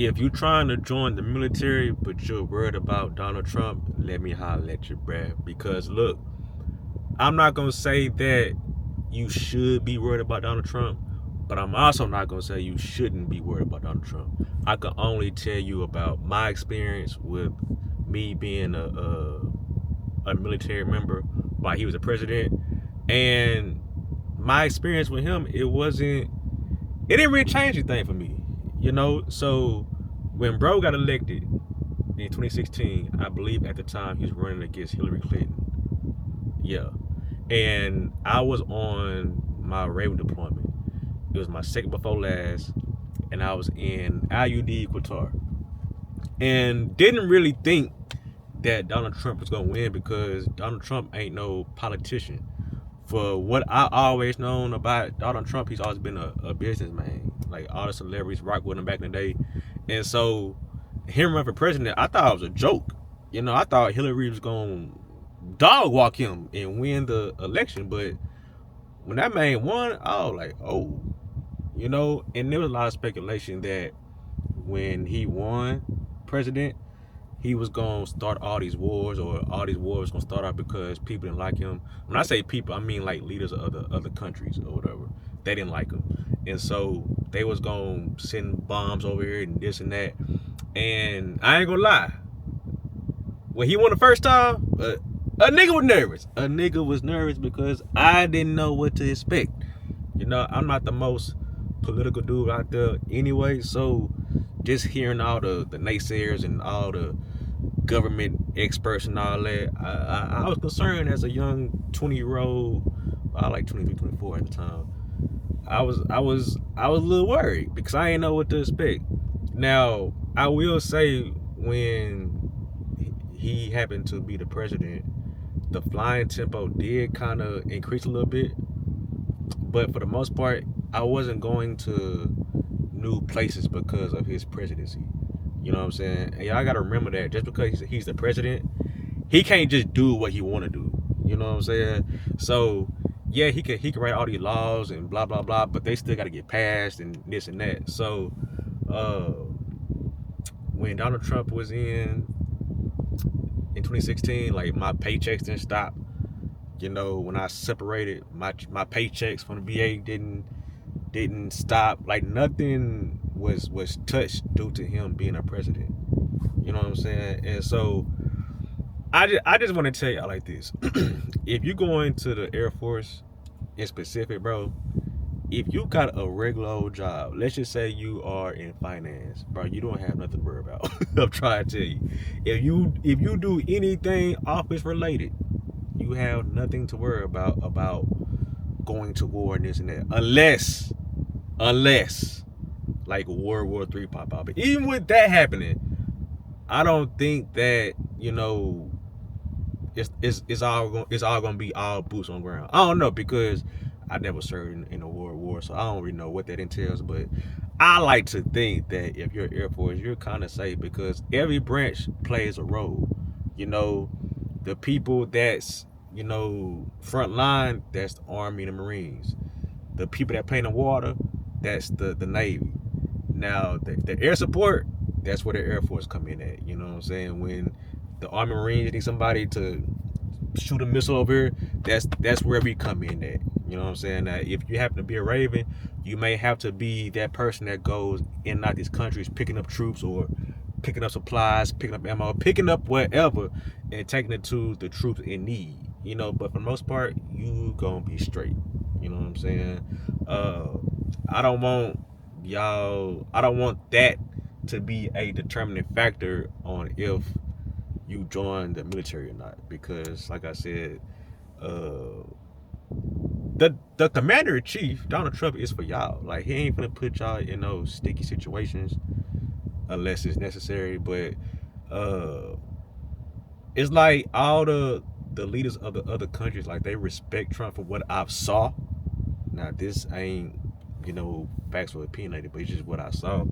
If you trying to join the military but you're worried about Donald Trump, let me holler at you, bruh. Because look, I'm not gonna say that you should be worried about Donald Trump, but I'm also not gonna say you shouldn't be worried about Donald Trump. I can only tell you about my experience with me being a military member while he was a president, and my experience with him, it didn't really change anything for me, you know. So when bro got elected in 2016, I believe at the time he was running against Hillary Clinton. Yeah, and I was on my Raven deployment. It was my second before last, and I was in IUD Qatar, and didn't really think that Donald Trump was gonna win because Donald Trump ain't no politician. For what I always known about Donald Trump, he's always been a businessman. Like all the celebrities rock with him back in the day, and so him running for president, I thought it was a joke. You know, I thought Hillary was gonna dog walk him and win the election, but when that man won, I was like, oh, you know. And there was a lot of speculation that when he won president, he was gonna start all these wars, or all these wars gonna start out because people didn't like him. When I say people, I mean like leaders of other countries or whatever. They didn't like him, and so they was gonna send bombs over here and this and that. And I ain't gonna lie, when he won the first time, a nigga was nervous. A nigga was nervous because I didn't know what to expect. You know, I'm not the most political dude out there anyway, so just hearing all the naysayers and all the government experts and all that, I was concerned as a young 20-year-old. I like 23, 24 at the time. I was a little worried because I didn't know what to expect. Now I will say when he happened to be the president, the flying tempo did kind of increase a little bit, but for the most part, I wasn't going to new places because of his presidency. You know what I'm saying? And y'all gotta remember that just because he's the president, he can't just do what he want to do. You know what I'm saying? So yeah, he can write all these laws and blah blah blah, but they still got to get passed and this and that. So uh, when Donald Trump was in 2016, like my paychecks didn't stop. You know, when I separated, my paychecks from the VA didn't stop. Like nothing was touched due to him being a president. You know what I'm saying? And so I just want to tell y'all like this: if you go into the Air Force in specific, bro, if you got a regular old job, let's just say you are in finance, bro, you don't have nothing to worry about. I'm trying to tell you, if you do anything office related, you have nothing to worry about going to war and this and that, unless like World War III pop out. But even with that happening, I don't think that it's all gonna be all boots on ground. I don't know because I never served in a world war, so I don't really know what that entails. But I like to think that if you're Air Force, you're kind of safe because every branch plays a role. You know, the people that's front line, that's the Army and the Marines. The people that play in the water, that's the Navy. Now the air support, that's where the Air Force come in at. You know what I'm saying? When the Army Marines need somebody to shoot a missile over here, that's where we come in at. You know what I'm saying? Now, if you happen to be a Raven, you may have to be that person that goes in and out these countries picking up troops or picking up supplies, picking up ammo, picking up whatever, and taking it to the troops in need. But for the most part, you gonna be straight. You know what I'm saying? Uh, I don't want I don't want that to be a determining factor on if you join the military or not, because like I said, uh, the commander in chief Donald Trump is for y'all. Like he ain't gonna put y'all in those sticky situations unless it's necessary. But uh, it's like all the leaders of the other countries, like they respect Trump for what I've saw. Now this ain't facts or opinionated, but it's just what I saw.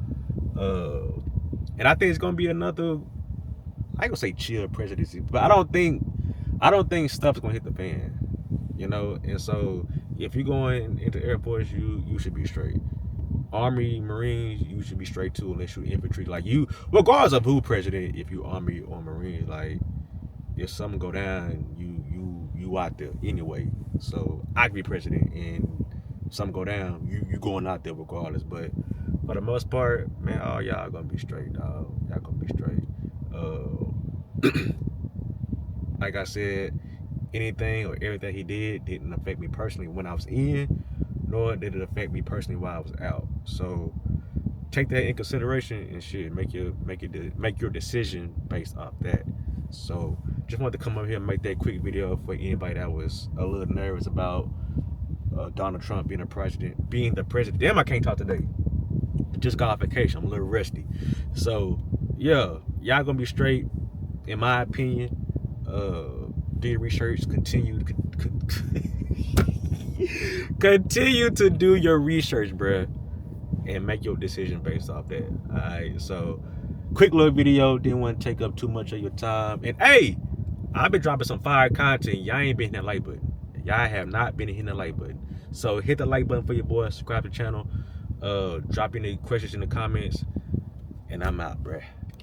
Uh, and I think it's gonna be another, I ain't gonna say chill presidency, but I don't think stuff's gonna hit the fan. And so if you're going into Air Force, you should be straight. Army, Marines, you should be straight to unless you infantry. Like you, regardless of who president, if you Army or Marines, like if something go down, you out there anyway. So I could be president and something go down, you going out there regardless. But for the most part, man, all y'all gonna be straight, dog. Y'all gonna be straight. Like I said, anything or everything he didn't affect me personally when I was in, nor did it affect me personally while I was out. So take that in consideration and shit. Make your decision based off that. So just wanted to come up here and make that quick video for anybody that was a little nervous about Donald Trump being the president. Damn, I can't talk today. Just got off vacation. I'm a little rusty. So yeah, y'all gonna be straight, in my opinion. Do your research. Continue to do your research, bruh, and make your decision based off that. Alright, so quick little video, didn't want to take up too much of your time. And hey, I've been dropping some fire content. Y'all ain't been hitting that like button. Y'all have not been hitting the like button. So hit the like button for your boy, subscribe to the channel, drop any questions in the comments, and I'm out, bruh.